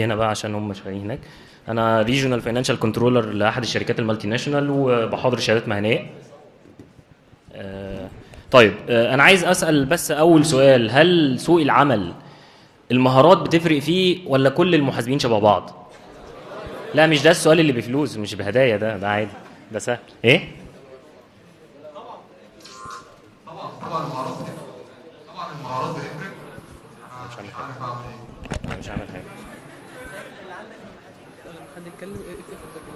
هنا بقى عشان هم شغالين هناك. انا ريجونال فاينانشال كنترولر لاحد الشركات المالتي ناشونال وبحاضر شهادات مهنيه. طيب، انا عايز اسال بس اول سؤال، هل سوق العمل المهارات بتفرق فيه ولا كل المحاسبين شبه بعض؟ لا، مش ده السؤال اللي بفلوس، مش بهدايا، ده عادي، ده سهل. ايه؟ طبعا المهارات بتفرق. طبعا المهارات بتفرق. مش عامل مش حاجه، عارف اعمل ايه. أنا مش عامل حاجه. حد يتكلم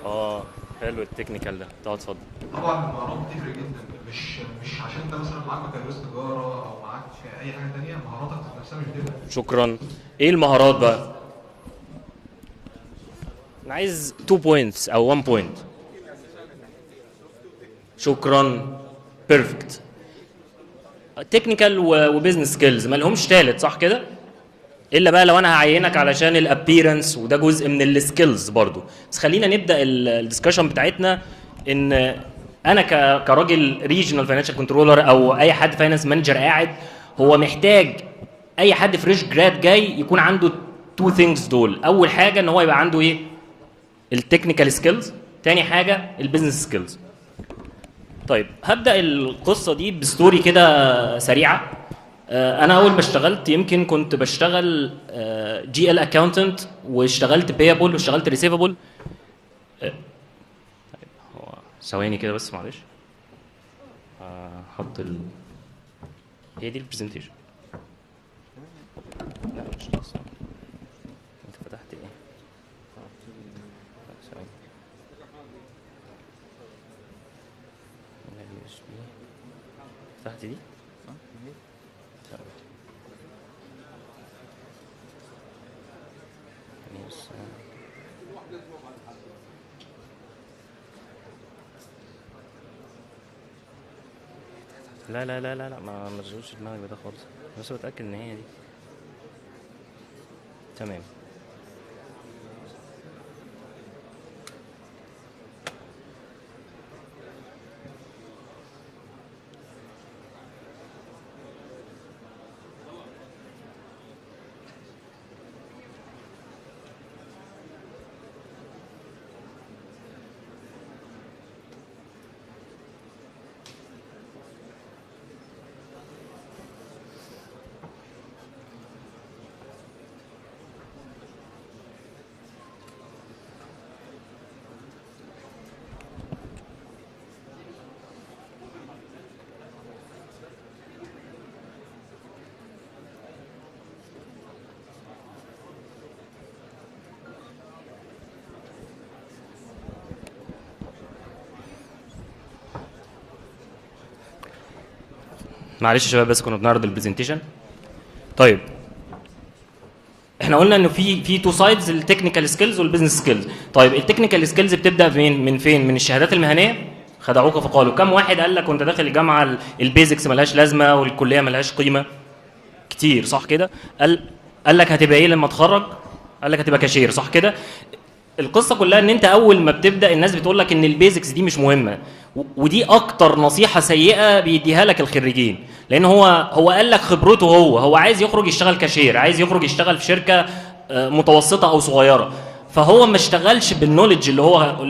اه، حلو التكنيكال ده، تقعد اتفضل. طبعا المهارات بتفرق جدا. مش عشان انت مثلا معاك بكالوريوس تجاره او معاك اي حاجه ثانيه، مهاراتك نفسها مش بتفرق. شكرا. ايه المهارات بقى؟ انا عايز 2 بوينتس او 1 بوينت. شكرا. بيرفكت. تكنيكال وبزنس سكيلز ما لهمش ثالث، صح كده؟ الا بقى لو انا هعينك علشان الابييرنس، وده جزء من السكيلز برضو. بس خلينا نبدا الدسكشن بتاعتنا ان انا كراجل ريجنال فاينانشال كنترولر او اي حد فاينانس مانجر قاعد، هو محتاج اي حد فريش جراد جاي يكون عنده 2 ثينجز دول. اول حاجه ان هو يبقى عنده ايه؟ التكنيكال سكيلز. تاني حاجه البيزنس سكيلز. طيب، هبدا القصه دي بستوري كده سريعه. انا اول ما اشتغلت يمكن كنت بشتغل جي ال اكاونتنت، واشتغلت بيبل واشتغلت ريسيفبل. هو ثواني كده بس، معلش. هحط هي دي البرزنتيشن. لا مش خلاص. انت فتحت ايه؟ ثواني. فتحت دي؟ لا لا لا لا لا، ما تشغلش دماغك بده خالص، بس بتأكد ان هي دي تمام. معلش يا شباب، بس كنا بنعرض البرزنتيشن. طيب، احنا قلنا انه في تو سايدز، التكنيكال سكيلز والبزنس سكيلز. طيب، التكنيكال سكيلز بتبدا من فين؟ من الشهادات المهنيه. خدعوك فقالوا. كم واحد قال لك وانت داخل الجامعه البيزكس ملهاش لازمه والكليه ملهاش قيمه؟ كتير، صح كده؟ قال لك هتبقى ايه لما تخرج؟ قال لك هتبقى كاشير، صح كده؟ القصه كلها ان انت اول ما بتبدا الناس بتقول لك ان البيزكس دي مش مهمه، ودي اكتر نصيحه سيئه بيديها لك الخريجين. لان هو قال لك خبرته، هو عايز يخرج يشتغل كاشير، عايز يخرج يشتغل في شركه متوسطه او صغيره، فهو ما اشتغلش بالنولج اللي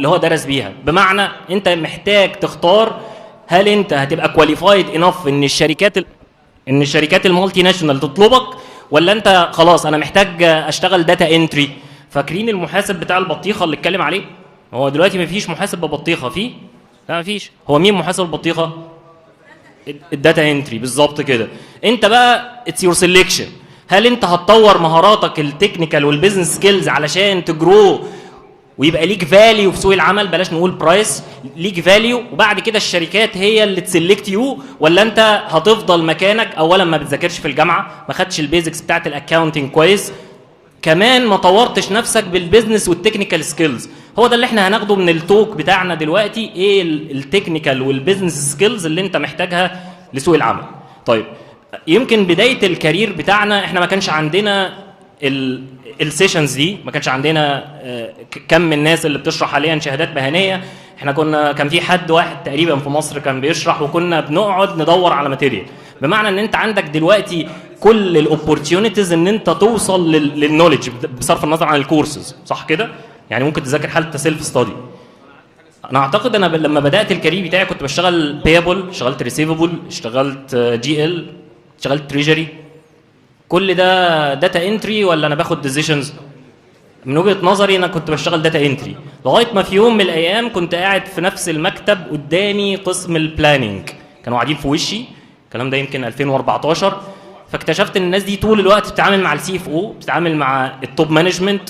هو درس بيها. بمعنى انت محتاج تختار، هل انت هتبقى كواليفايد انف ان الشركات المالتي ناشونال تطلبك، ولا انت خلاص انا محتاج اشتغل داتا انتري. فاكرين المحاسب بتاع البطيخه اللي اتكلم عليه؟ هو دلوقتي ما فيش محاسب ببطيخه فيه؟ لا ما فيش. هو مين محاسب البطيخه؟ الداتا انتري، بالظبط كده. انت بقى اتس يور سيلكشن. هل انت هتطور مهاراتك التكنيكال والبيزنس سكيلز علشان تجرو ويبقى ليك فاليو في سوق العمل، بلاش نقول برايس، ليك فاليو، وبعد كده الشركات هي اللي تسلكت يو، ولا انت هتفضل مكانك؟ اولا ما بتذاكرش في الجامعه، ما خدتش البيزكس بتاعت الاكاونتنج كويس، كمان ما طورتش نفسك بالبيزنس والتكنيكال سكيلز. هو ده اللي احنا هناخده من التوك بتاعنا دلوقتي، ايه التكنيكال والبيزنس سكيلز اللي انت محتاجها لسوق العمل. طيب، يمكن بدايه الكارير بتاعنا احنا ما كانش عندنا السيشنز دي، ما كانش عندنا كم من الناس اللي بتشرح حاليا شهادات مهنيه. احنا كان في حد واحد تقريبا في مصر كان بيشرح، وكنا بنقعد ندور على ماتيريال. بمعنى ان انت عندك دلوقتي كل الاوبورتيونيتيز ان انت توصل للنولج بصرف النظر عن الكورسز، صح كده؟ يعني ممكن تذاكر حاله سيلف ستادي. انا اعتقد انا لما بدات الكارير بتاعي كنت بشتغل بيبل، اشتغلت ريسيفبل، اشتغلت جي ال، اشتغلت تريجري. كل ده داتا انتري ولا انا باخد ديسيشنز؟ من وجهه نظري انا كنت بشتغل داتا انتري، لغايه ما في يوم من الايام كنت قاعد في نفس المكتب قدامي قسم البلاننج، كانوا قاعدين في وشي، الكلام ده يمكن 2014، فاكتشفت ان الناس دي طول الوقت بتتعامل مع السي اف او، بتتعامل مع التوب مانجمنت،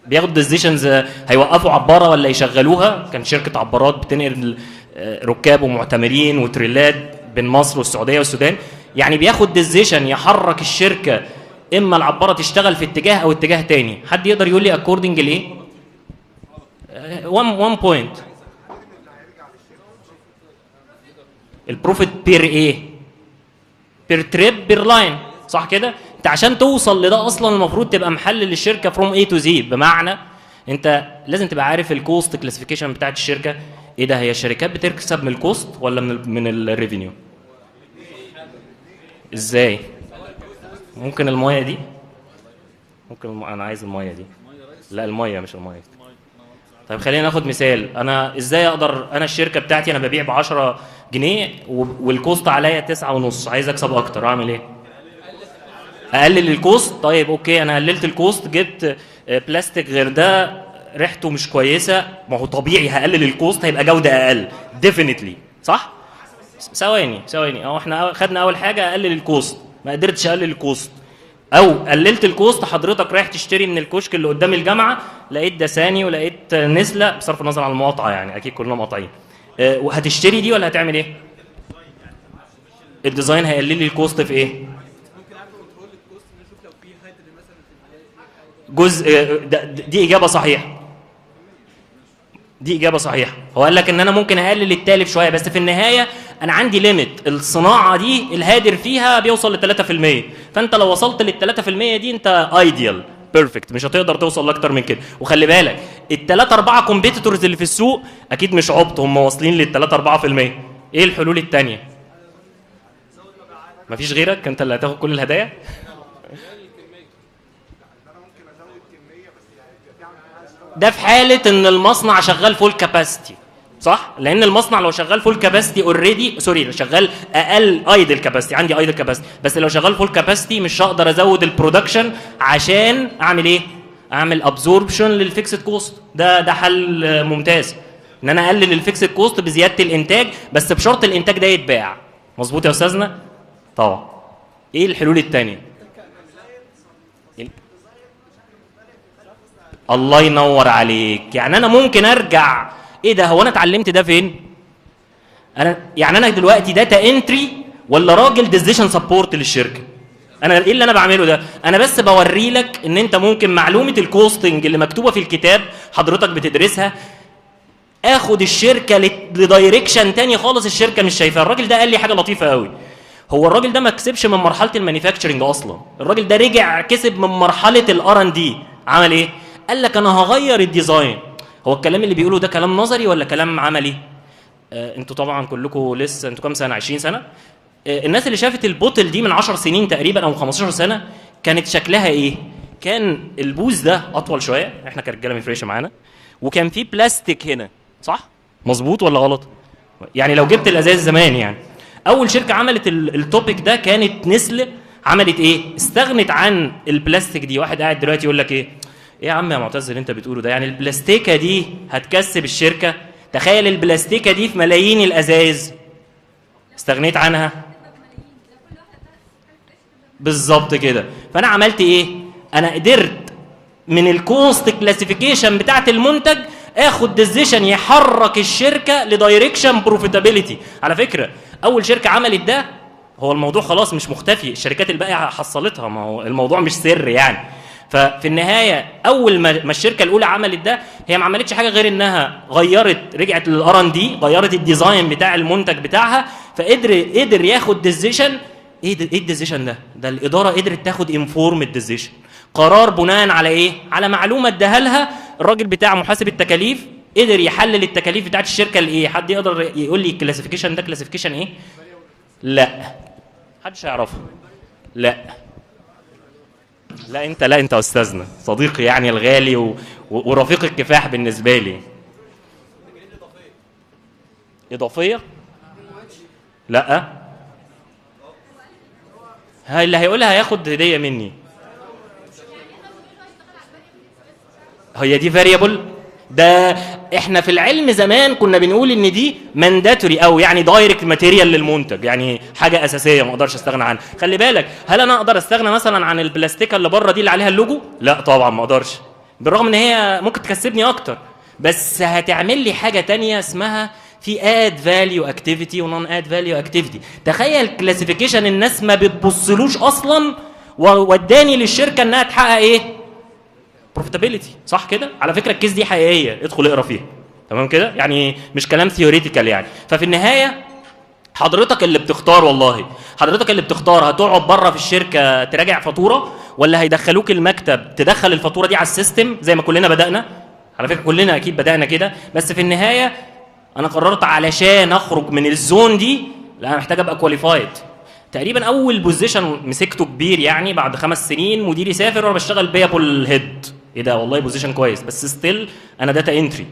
بياخد ديسيشنز هيوقفوا عباره ولا يشغلوها. كان شركه عبارات بتنقل ركاب ومعتمرين وتريلات بين مصر والسعوديه والسودان، يعني بياخد ديسيشن يحرك الشركه اما العباره تشتغل في اتجاه او اتجاه تاني. حد يقدر يقول لي اكوردنج لايه؟ 1 بوينت. البروفيت بير ايه؟ بير تريب بير لاين، صح كده؟ انت عشان توصل لده اصلا المفروض تبقى محلل الشركه فروم اي تو زي، بمعنى انت لازم تبقى عارف الكوست كلاسيفيكيشن بتاعت الشركه. ايه ده، هي الشركات بتكسب من الكوست ولا من الريفينيو؟ ازاي؟ ممكن المايه دي؟ ممكن انا عايز المايه دي. لا المايه مش المايه. طيب خلينا ناخد مثال. انا ازاي اقدر، انا الشركه بتاعتي انا ببيع ب 10 جنيه والكوست عليا 9.5، عايز اكسب اكتر، اعمل ايه؟ اقلل الكوست. طيب اوكي انا قللت الكوست، جبت بلاستيك غير ده ريحته مش كويسه، ما هو طبيعي هقلل الكوست هيبقى جوده اقل ديفينتلي، صح؟ ثواني اهو احنا خدنا اول حاجه اقلل الكوست، ما قدرتش اقلل الكوست، او قللت الكوست، حضرتك رايح تشتري من الكشك اللي قدام الجامعه لقيت دساني ولقيت نسله، بصرف النظر عن المقاطعه يعني اكيد كلنا مقاطعين، وهتشتري دي ولا هتعمل ايه؟ الديزاين هيقلل لي الكوست في ايه؟ جزء دي اجابه صحيحه. دي اجابه صحيحه. هو قال لك ان انا ممكن اقلل التالف شويه، بس في النهايه انا عندي ليميت، الصناعه دي الهادر فيها بيوصل ل 3%، فانت لو وصلت لل 3% دي انت ايديال بيرفكت، مش هتقدر توصل لاكتر من كده. وخلي بالك الثلاثه اربعه كومبيتيتورز اللي في السوق اكيد مش عبط، هم واصلين لل 3 4%. ايه الحلول الثانيه؟ مفيش غيرك، انت اللي هتاخد كل الهدايا. ده في حاله ان المصنع شغال فول كاباسيتي، صح؟ لان المصنع لو شغال فول كاباسيتي اوريدي، سوري شغال اقل ايدل كاباسيتي، عندي ايدل كاباسيتي، بس لو شغال فول كاباسيتي مش هقدر ازود البرودكشن عشان اعمل ايه؟ اعمل ابزوربشن للفيكسد كوست. ده حل ممتاز، ان انا اقلل الفيكسد كوست بزياده الانتاج، بس بشرط الانتاج ده يتباع. مظبوط يا استاذنا؟ طبعا. ايه الحلول الثانيه؟ الله ينور عليك. يعني انا ممكن ارجع، ايه ده، هو انا اتعلمت ده فين؟ انا دلوقتي داتا انتري ولا راجل ديسيشن سبورت للشركه؟ انا ايه اللي انا بعمله ده؟ انا بس بوري لك ان انت ممكن معلومه الكوستنج اللي مكتوبه في الكتاب حضرتك بتدرسها، اخد الشركه لدايركشن تاني خالص الشركه مش شايفاه. الراجل ده قال لي حاجه لطيفه قوي، هو الراجل ده ما كسبش من مرحله المانيفاكتشرنج اصلا، الراجل ده رجع كسب من مرحله الار ان دي. عمل ايه؟ قال لك انا هغير الديزاين. هو الكلام اللي بيقوله ده كلام نظري ولا كلام عملي؟ انتوا طبعا كلكم لسه، انتوا كام سنه؟ 20 سنه. الناس اللي شافت البوتل دي من 10 سنين تقريبا او 15 سنه كانت شكلها ايه؟ كان البوز ده اطول شويه، احنا كرجاله ما يفرقش معانا، وكان في بلاستيك هنا، صح؟ مظبوط ولا غلط؟ يعني لو جبت الازاز زمان، يعني اول شركه عملت التوبيك ده كانت نسله. عملت ايه؟ استغنت عن البلاستيك دي. واحد قاعد دلوقتي يقول لك ايه يا عم يا معتز اللي انت بتقوله ده، يعني البلاستيكه دي هتكسب الشركه؟ تخيل البلاستيكه دي في ملايين الازاز، استغنيت عنها. بالظبط كده. فانا عملت ايه؟ انا قدرت من الكوست كلاسيفيكيشن بتاعت المنتج اخد ديسيشن يحرك الشركه لدايركشن بروفيتابيلتي. على فكره اول شركه عملت ده، هو الموضوع خلاص مش مختفي، الشركات الباقيه حصلتها، ما هو الموضوع مش سر يعني. ففي النهايه اول ما الشركه الاولى عملت ده، هي ما عملتش حاجه غير انها غيرت، رجعت للار ان دي، غيرت الديزاين بتاع المنتج بتاعها، قدر ياخد ديسيشن. ايه الديسيشن ده؟ ده الاداره قدرت تاخد انفورمد ديسيشن، قرار بناء على ايه؟ على معلومه اداها لها الراجل بتاع محاسب التكاليف، قدر يحلل التكاليف بتاعت الشركه لايه؟ حد يقدر يقول لي الكلاسيفيكيشن ده كلاسيفيكيشن ايه؟ لا، محدش هيعرفه. لا، لا انت استاذنا صديقي يعني الغالي ورفيق الكفاح بالنسبه لي. اضافيه؟ لا، هاي اللي هيقولها هياخد هديه مني. هي دي فاريبل؟ ده احنا في العلم زمان كنا بنقول ان دي مانداتوري او يعني دايركت ماتيريال للمنتج، يعني حاجه اساسيه ما اقدرش استغنى عنها. خلي بالك، هل انا اقدر استغنى مثلا عن البلاستيكه اللي بره دي اللي عليها اللوجو؟ لا طبعا ما اقدرش، بالرغم ان هي ممكن تكسبني اكتر، بس هتعمل لي حاجه تانية اسمها في اد فاليو اكتيفيتي ونون اد فاليو اكتيفيتي. تخيل كلاسيفيكيشن الناس ما بتبصلوش اصلا ووداني للشركه انها تحقق ايه؟ بروفيتابيلتي. صح كده؟ على فكره الكيس دي حقيقيه، ادخل اقرا فيها. تمام كده؟ يعني مش كلام ثيوريتيكال يعني. ففي النهايه حضرتك اللي بتختار، والله حضرتك اللي بتختار هتقعد بره في الشركه تراجع فاتوره، ولا هيدخلوك المكتب تدخل الفاتوره دي على السيستم زي ما كلنا بدانا. على فكره كلنا اكيد بدانا كده، بس في النهايه انا قررت علشان اخرج من الزون دي لا انا محتاج ابقى كواليفايد. تقريبا اول بوزيشن مسكته كبير يعني بعد 5 سنين مديري سافر وانا بشتغل بيابل هيد. ايه ده؟ والله بوزيشن كويس، بس ستيل انا داتا انتري.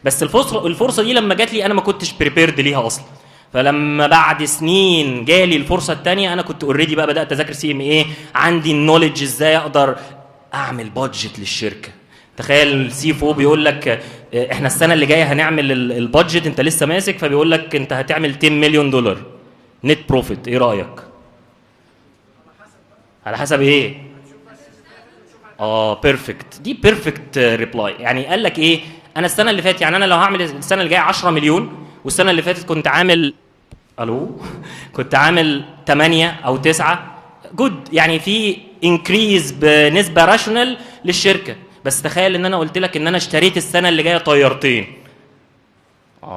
بس الفرصه دي لما جات لي انا ما كنتش بريبيرد ليها اصلا، فلما بعد سنين جالي الفرصه الثانيه انا كنت اوريدي بقى بدات اذاكر سي ام اي، عندي النولج ازاي اقدر اعمل بادجت للشركه. تخيل السي اف او بيقول لك احنا السنه اللي جايه هنعمل البادجت، انت لسه ماسك، فبيقول لك انت هتعمل 10 مليون دولار نت بروفيت، ايه رايك؟ على حسب ايه؟ بيرفكت، دي بيرفكت ريبلاي. يعني قال لك ايه؟ انا السنه اللي فاتت، يعني انا لو هعمل السنه اللي جايه 10 مليون والسنه اللي فاتت كنت عامل كنت عامل 8 او 9 جود، يعني في انكريز بنسبه راشونال للشركه. بس تخيل ان انا قلت لك ان انا اشتريت السنه اللي جايه طيارتين.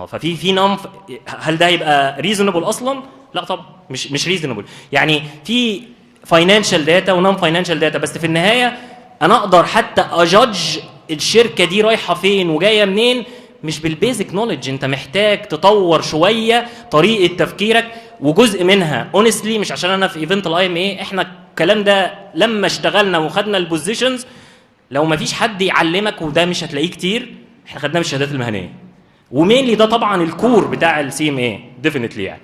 ففي نمط. هل ده يبقى ريزونبل اصلا؟ لا طبعا مش ريزونبل. يعني في فاينانشال داتا ونون فاينانشال داتا، بس في النهايه انا اقدر حتى اجادج الشركه دي رايحه فين وجايه منين مش بالبيزك نوليدج. انت محتاج تطور شويه طريقه تفكيرك، وجزء منها اونستلي مش عشان انا في ايفنت الاي ام اي، احنا الكلام ده لما اشتغلنا وخدنا البوزيشنز لو ما فيش حد يعلمك، وده مش هتلاقيه كتير، احنا خدناه بالشهادات المهنيه، ومينلي ده طبعا الكور بتاع السي ام اي ديفينتلي يعني.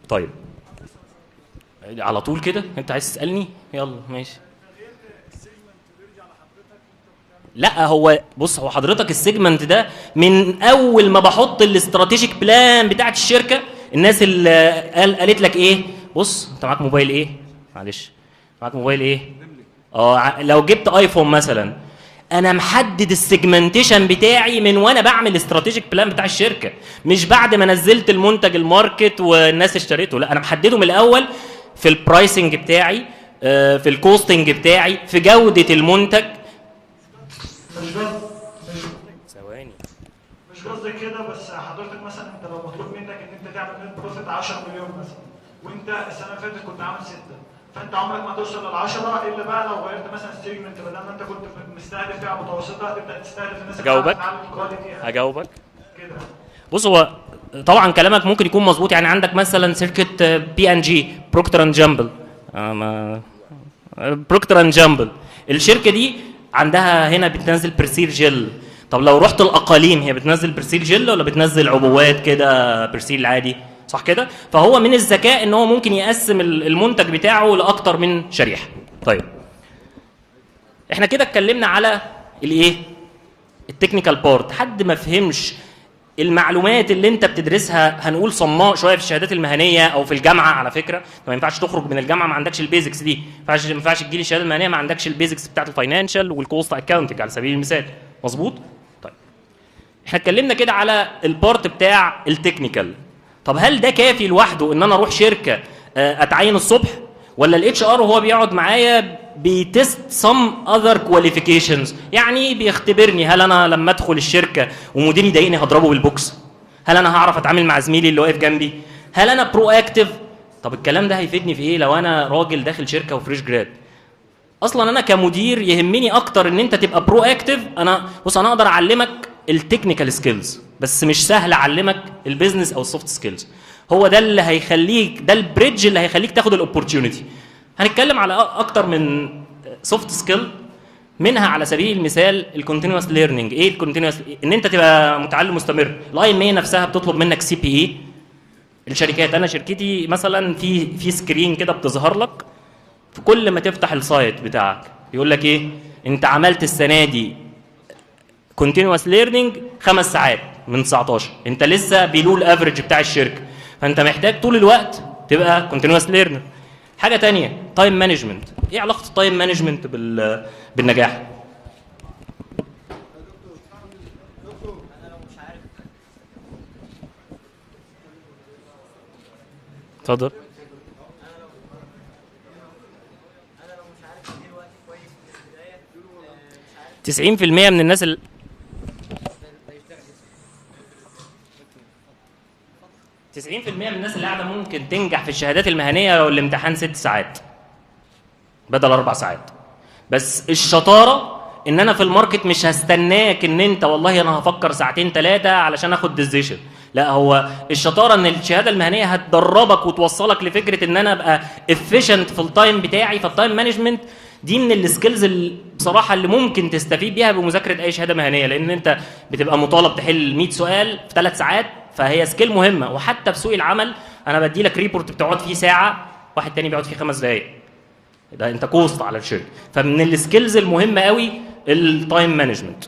طيب على طول كده انت عايز تسالني؟ يلا ماشي. لا هو بص، هو حضرتك السيجمنت ده من اول ما بحط الاستراتيجيك بلان بتاعت الشركه، الناس اللي قالت لك ايه؟ بص انت معاك موبايل ايه؟ معلش معاك موبايل ايه؟ لو جبت ايفون مثلا، انا محدد السيجمنتيشن بتاعي من وانا بعمل الاستراتيجيك بلان بتاع الشركه، مش بعد ما نزلت المنتج الماركت والناس اشتريته. لا انا محدده من الاول في البرايسنج بتاعي، في الكوستنج بتاعي، في جوده المنتج. ثواني، مش قصدي كده، بس حضرتك مثلا انت لو مطلوب منك ان انت تعمل نت بروفيت 10 مليون مثلا، وانت السنه اللي فاتت كنت عامل 6، فانت عمرك ما توصل لل10 الا بقى لو غيرت مثلا السيجمنت، بدل ما انت كنت مستهدف فئه متوسطه هتبدا تستهدف الناس اللي بتتعلم كواليتي. اجاوبك كده. بص، هو طبعا كلامك ممكن يكون مظبوط. يعني عندك مثلا شركه بي ان جي، بروكتر اند جامبل، بروكتر اند جامبل، الشركه دي عندها هنا بتنزل برسيل جل. طب لو رحت الاقاليم هي بتنزل برسيل جل ولا بتنزل عبوات كده برسيل عادي؟ صح كده؟ فهو من الذكاء ان هو ممكن يقسم المنتج بتاعه لاكتر من شريحه. طيب احنا كده اتكلمنا على الايه؟ التكنيكال بارت. حد ما فهمش المعلومات اللي انت بتدرسها، هنقول صماء شويه في الشهادات المهنيه او في الجامعه. على فكره ما ينفعش تخرج من الجامعه ما عندكش البيزكس دي، ما ينفعش تجيلي الشهاده المهنيه ما عندكش البيزكس بتاعت الفاينانشال والكوست اكاونتنج على سبيل المثال. مظبوط؟ طيب احنا اتكلمنا كده على البارت بتاع التكنيكال. طب هل ده كافي لوحده ان انا اروح شركه اتعين الصبح، ولا الاتش ار وهو بيقعد معايا بيتست سم اذر كواليفيكيشنز؟ يعني بيختبرني هل انا لما ادخل الشركه ومديري يضايقني هضربه بالبوكس؟ هل انا هعرف اتعامل مع زميلي اللي واقف جنبي؟ هل انا برو اكتف؟ طب الكلام ده هيفيدني في ايه لو انا راجل داخل شركه وفريش جراد؟ اصلا انا كمدير يهمني اكتر ان انت تبقى برو اكتف. انا بص، انا اقدر اعلمك التكنيكال سكيلز، بس مش سهل اعلمك البيزنس او السوفت سكيلز. هو ده اللي هيخليك، ده البريدج اللي هيخليك تاخد الاوبورتيونيتي. هنتكلم على اكتر من سوفت سكيل، منها على سبيل المثال الكونتينوس ليرنينج. ايه الكونتينوس؟ ان انت تبقى متعلم مستمر. الاي ام اي نفسها بتطلب منك سي بي اي. الشركات، انا شركتي مثلا في سكرين كده بتظهر لك في كل ما تفتح السايت بتاعك، يقول لك ايه؟ انت عملت السنه دي كونتينوس ليرنينج 5 ساعات من 19، انت لسه بيلو الافريج بتاع الشركه، فانت محتاج طول الوقت تبقى كونتينوس ليرنر. حاجه تانية، تايم مانجمنت. ايه علاقه التايم مانجمنت بالنجاح؟ اتفضل. 90% من الناس 90% من الناس اللي قاعده ممكن تنجح في الشهادات المهنيه لو الامتحان 6 ساعات بدل 4 ساعات. بس الشطاره ان انا في الماركت مش هستناك ان انت والله انا هفكر ساعتين 3 علشان اخد ديسيشن. لا، هو الشطاره ان الشهاده المهنيه هتدربك وتوصلك لفكره ان انا ابقى افيشنت في التايم بتاعي. فالتايم مانجمنت دي من السكيلز بصراحه اللي ممكن تستفيد بيها بمذاكره اي شهاده مهنيه، لان انت بتبقى مطالب تحل 100 سؤال في 3 ساعات، فهي سكيل مهمه. وحتى في سوق العمل انا بدي لك ريبورت بتقعد فيه ساعه، واحد تاني بيقعد فيه 5 دقائق، ده انت كوست على الشركه. فمن السكيلز المهمه قوي التايم مانجمنت.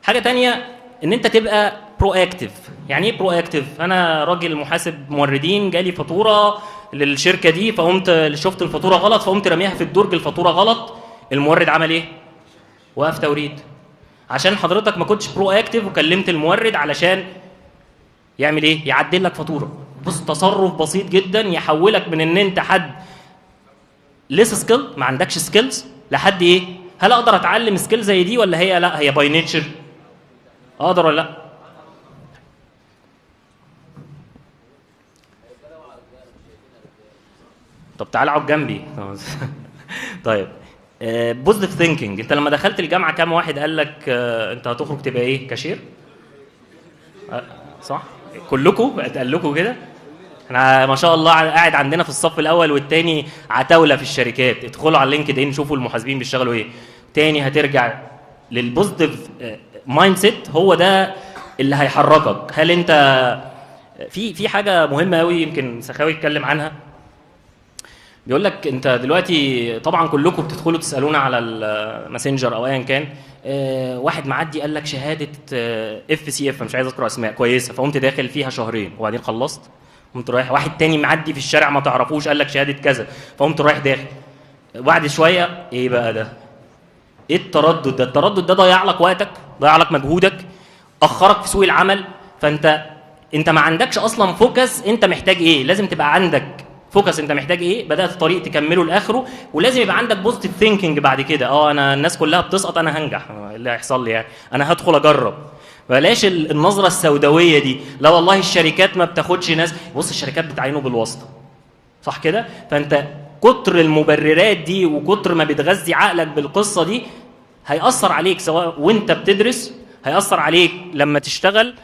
حاجه تانية ان انت تبقى برو اكتيف. يعني ايه برو اكتيف؟ انا راجل محاسب موردين، جالي فاتوره للشركه دي، فقمت شفت الفاتوره غلط، فقمت راميها في الدرج الفاتوره غلط. المورد عمل ايه؟ وقف توريد. عشان حضرتك ما كنتش برو اكتيف وكلمت المورد علشان يعمل ايه؟ يعدل لك فاتوره. بص، تصرف بسيط جدا يحولك من ان انت حد ليس سكيل، ما عندكش سكيلز، لحد ايه؟ هل اقدر اتعلم سكيل زي دي ولا هي لا هي باي نيتشر؟ اقدر ولا لا؟ طب تعالى اقعد جنبي. طيب، بوزيتيف ثينكينج. انت لما دخلت الجامعه كام واحد قال لك انت هتخرج تبقى ايه؟ كاشير؟ صح؟ كلكم اتقال لكم كده؟ احنا ما شاء الله قاعد عندنا في الصف الاول والثاني عتاوله في الشركات. ادخلوا على اللينكد ان شوفوا المحاسبين بيشتغلوا ايه. تاني هترجع للبوزيتيف مايند سيت، هو ده اللي هيحركك. هل انت في حاجه مهمه قوي يمكن سخاوي يتكلم عنها، بيقول لك انت دلوقتي طبعا كلكم بتدخلوا تسالونا على الماسنجر او ايا كان، واحد معدي قال لك شهاده اف سي اف، مش عايز اذكر اسماء، كويسه، فقمت داخل فيها شهرين وبعدين خلصت قمت رايح. واحد تاني معدي في الشارع ما تعرفوش قال لك شهاده كذا، فقمت رايح داخل. بعد شويه ايه بقى ده؟ ايه التردد ده؟ التردد ده ضيع لك وقتك، ضيع لك مجهودك، اخرك في سوق العمل. فانت ما عندكش اصلا فوكس. انت محتاج ايه؟ لازم تبقى عندك فوكس. انت محتاج ايه؟ بدات الطريق تكمله لاخره، ولازم يبقى عندك بوزيتيف ثينكينج بعد كده. انا الناس كلها بتسقط، انا هنجح، اللي هيحصل لي يعني انا هدخل اجرب. بلاش النظره السوداويه دي، لا والله الشركات ما بتاخدش ناس. بص، الشركات بتعينه بالواسطه، صح كده؟ فانت كتر المبررات دي وكتر ما بتغذي عقلك بالقصه دي هيأثر عليك، سواء وانت بتدرس، هيأثر عليك لما تشتغل.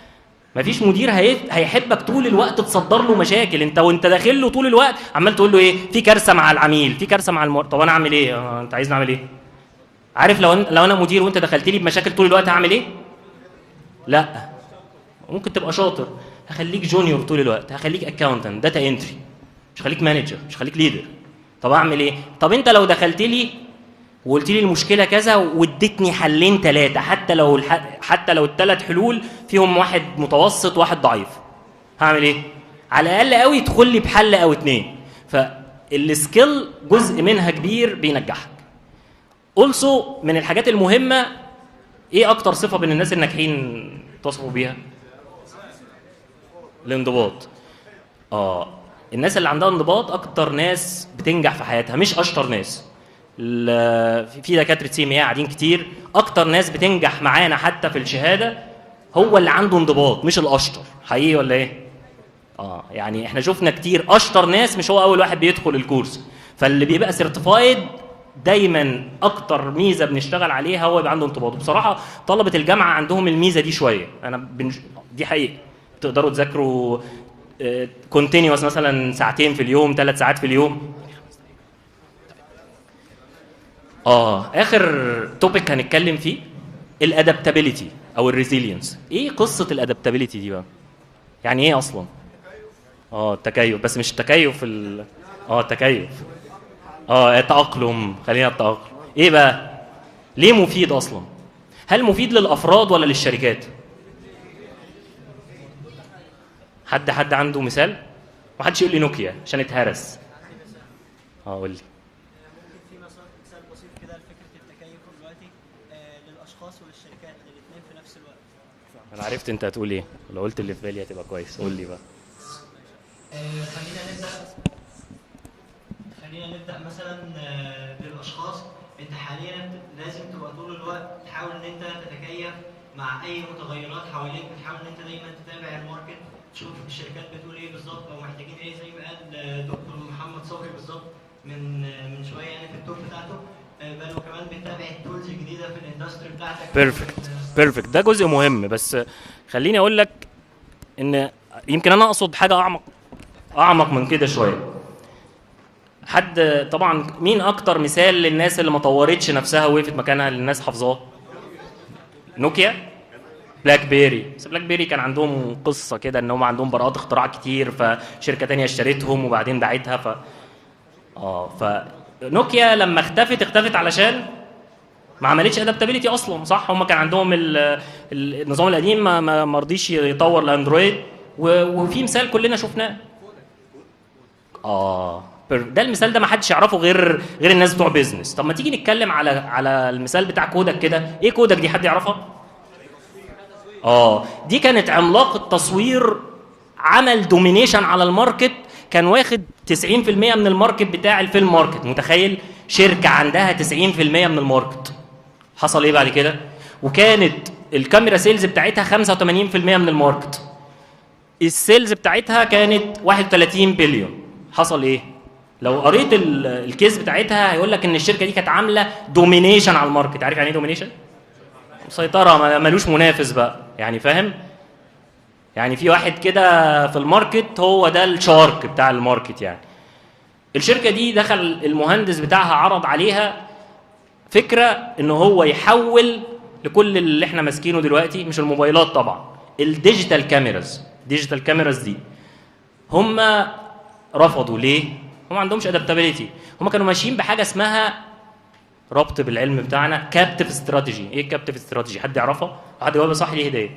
مفيش مدير هيحبك طول الوقت تصدر له مشاكل. انت وانت داخل له طول الوقت عمال تقول له ايه؟ في كارثه مع العميل، في كارثه مع طب انا اعمل ايه؟ انت عايزني اعمل ايه؟ عارف لو انا مدير وانت دخلت لي بمشاكل طول الوقت هعمل ايه؟ لا، ممكن تبقى شاطر، هخليك جونيور طول الوقت، هخليك اكاونتنت، داتا انتري، مش هخليك مانجر، مش هخليك ليدر. طب اعمل ايه؟ طب انت لو دخلت لي وقلت لي المشكله كذا واديتني حلين 3، حتى لو ال3 حلول فيهم واحد متوسط واحد ضعيف، هعمل ايه؟ على الاقل قوي ادخل لي بحل او 2. فالسكيل جزء منها كبير بينجحك. اولسو من الحاجات المهمه، ايه اكتر صفه بين الناس الناجحين توصفوا بيها؟ الانضباط. الناس اللي عندها انضباط اكتر ناس بتنجح في حياتها، مش اشطر ناس. في دكاتره سي ام اي قاعدين كتير، اكتر ناس بتنجح معانا حتى في الشهاده هو اللي عنده انضباط، مش الاشطر. حقيقي ولا ايه؟ يعني احنا شفنا كتير اشطر ناس مش هو اول واحد بيدخل الكورس. فاللي بيبقى سيرتيفايد دايما اكتر ميزه بنشتغل عليها هو يبقى عنده انضباط. بصراحه طلبه الجامعه عندهم الميزه دي شويه، دي حقيقه. تقدروا تذاكروا كونتينيوس مثلا 2 ساعات في اليوم، 3 ساعات في اليوم. اخر توبيك هنتكلم فيه الادابتابيليتي او الريزيلينس. ايه قصه الادابتابيليتي دي بقى؟ يعني ايه اصلا؟ التكيف، بس مش التكيف التكيف التأقلم. خلينا التأقلم. ايه بقى؟ ليه مفيد اصلا؟ هل مفيد للافراد ولا للشركات؟ حد عنده مثال؟ محدش يقول لي نوكيا عشان اتهرس. قول لي. ممكن في مثال بسيط كده لفكره التكيف دلوقتي للاشخاص وللشركات الاثنين في نفس الوقت. انا عرفت انت هتقول ايه، لو قلت اللي في بالي هتبقى كويس. قول لي بقى. خلينا نبدا مثلا للاشخاص. انت حاليا لازم تبقى طول الوقت تحاول ان انت تتكيف مع اي متغيرات حواليك، بتحاول ان انت دايما تتابع الماركت، تشوف الشركات بتقول ايه بالظبط او محتاجين ايه، زي ما قال دكتور محمد صبري بالظبط من شويه يعني في التوب بتاعته. بل وكمان بتتابع التولز الجديده في الاندستري بتاعتك. بيرفكت. ده جزء مهم، بس خليني اقول لك ان يمكن انا اقصد حاجه اعمق من كده شويه. حد طبعا، مين اكتر مثال للناس اللي ما طورتش نفسها ووقفت مكانها اللي الناس حافظاه؟ نوكيا، بلاك بيري. بس بلاك بيري كان عندهم قصه كده ان هم عندهم براءات اختراع كتير، فشركه تانية اشترتهم وبعدين باعتها. فنوكيا لما اختفت علشان ما عملتش ادابتابيليتي اصلا، صح؟ هم كان عندهم النظام القديم ما رضيش يطور الاندرويد. وفي مثال كلنا شفناه. ده المثال ده ما حدش يعرفه غير الناس بتوع بيزنس. طب ما تيجي نتكلم على المثال بتاع كودك كده. ايه كودك دي؟ حد يعرفها؟ دي كانت عملاق التصوير، عمل دومينيشن على الماركت، كان واخد 90% من الماركت بتاع الفيلم ماركت. متخيل؟ شركه عندها 90% من الماركت. حصل ايه بعد كده؟ وكانت الكاميرا سيلز بتاعتها 85% من الماركت. السيلز بتاعتها كانت 31 بليون. حصل ايه؟ لو قريت الكيس بتاعتها هيقول لك ان الشركه دي كانت عامله دومينيشن على الماركت. عارف يعني ايه دومينيشن؟ مسيطره، ملوش منافس بقى، يعني فاهم؟ يعني في واحد كده في الماركت هو ده الشارك بتاع الماركت. يعني الشركه دي دخل المهندس بتاعها عرض عليها فكره ان هو يحول لكل اللي احنا ماسكينه دلوقتي، مش الموبايلات طبعا، الديجيتال كاميراز. ديجيتال كاميراز دي هم رفضوا. ليه؟ هم ما عندهمش ادابتابيليتي. هم كانوا ماشيين بحاجه اسمها ربط بالعلم بتاعنا كابتيف استراتيجي. ايه كابتيف استراتيجي؟ حد يعرفها؟ حد جاوب صح ليه هديه.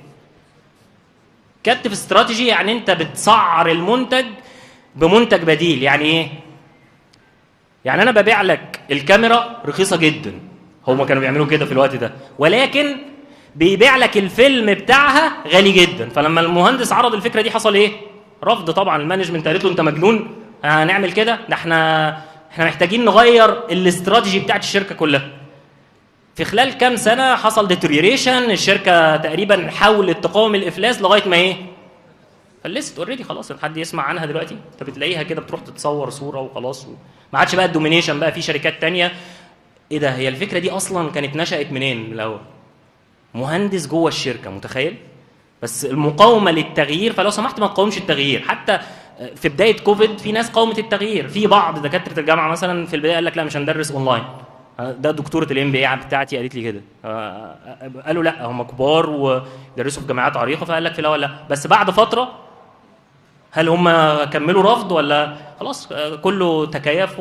كابتيف استراتيجي يعني انت بتسعر المنتج بمنتج بديل. يعني ايه؟ يعني انا ببيع لك الكاميرا رخيصه جدا، هم كانوا بيعملوا كده في الوقت ده، ولكن بيبيع لك الفيلم بتاعها غالي جدا. فلما المهندس عرض الفكره دي حصل ايه؟ رفض طبعا. المانجمنت قالت له انت مجنون، هنعمل كده؟ ده احنا محتاجين نغير الاستراتيجي بتاعت الشركه كلها. في خلال كام سنه حصل ديتوريوريشن، الشركه تقريبا حاولت تقاوم الافلاس لغايه ما ايه؟ فلست اوريدي خلاص. حد يسمع عنها دلوقتي؟ انت بتلاقيها كده بتروح تتصور صوره وخلاص، ما عادش بقى الدومينيشن بقى في شركات تانية. ايه ده؟ هي الفكره دي اصلا كانت نشأت منين من الاول؟ مهندس جوه الشركه، متخيل؟ بس المقاومه للتغيير. فلو سمحت ما تقاومش التغيير. حتى في بدايه كوفيد في ناس قاومت التغيير. في بعض دكاتره الجامعه مثلا في البدايه قال لك لا مش هندرس اونلاين. ده دكتوره الام بي اي بتاعتي قالت لي كده. قالوا لا هم كبار ودرسوا في جامعات عريقه، فقال لك في الاول لا. بس بعد فتره هل هم كملوا رفض ولا خلاص كله تكيف؟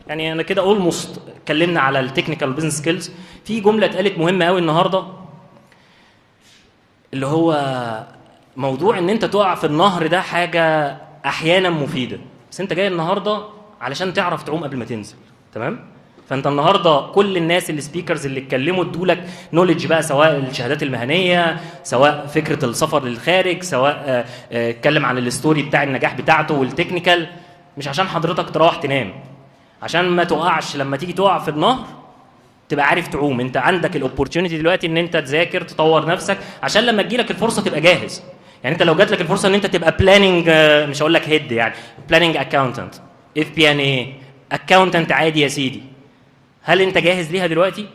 يعني انا كده اولموست اتكلمنا على التكنيكال بزنس سكيلز. في جمله اتقالت مهمه قوي النهارده، اللي هو موضوع ان انت تقع في النهر. ده حاجه احيانا مفيده، بس انت جاي النهارده علشان تعرف تعوم قبل ما تنزل. تمام؟ فانت النهارده كل الناس السبيكرز اللي اتكلموا ادولك نوليدج بقى، سواء الشهادات المهنيه، سواء فكره السفر للخارج، سواء اتكلم عن الستوري بتاع النجاح بتاعته والتكنيكال، مش عشان حضرتك تروح تنام، عشان ما تقعش لما تيجي تقع في النهر تبقى عارف تعوم. انت عندك الاوبورتيونيتي دلوقتي ان انت تذاكر تطور نفسك عشان لما تجيلك الفرصه تبقى جاهز. يعني انت لو جات لك الفرصه ان انت تبقى بلاننج، مش هقول لك هيد، يعني بلاننج اكاونتنت، اف بي ان اي اكاونتنت عادي يا سيدي، هل انت جاهز ليها دلوقتي؟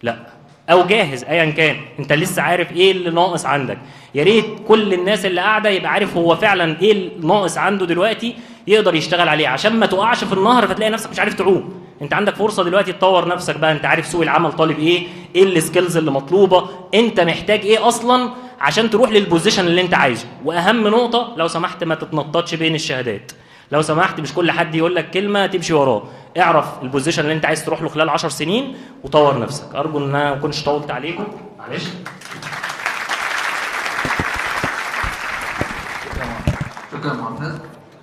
لا. او جاهز ايا كان، انت لسه عارف ايه اللي ناقص عندك. يا ريت كل الناس اللي قاعده يبقى عارف هو فعلا ايه الناقص عنده دلوقتي يقدر يشتغل عليه، عشان ما تقعش في النهر فتلاقي نفسك مش عارف تعوم. انت عندك فرصه دلوقتي تطور نفسك بقى، انت عارف سوق العمل طالب ايه السكيلز اللي مطلوبه، انت محتاج ايه اصلا عشان تروح للبوزيشن اللي انت عايزه. واهم نقطه لو سمحت ما تتنططش بين الشهادات، لو سمحت مش كل حد يقول لك كلمه تمشي وراه، اعرف البوزيشن اللي انت عايز تروح له خلال 10 سنين وطور نفسك. ارجو ان انا ما اكونش طولت عليكم، معلش. شكرا يا معتز.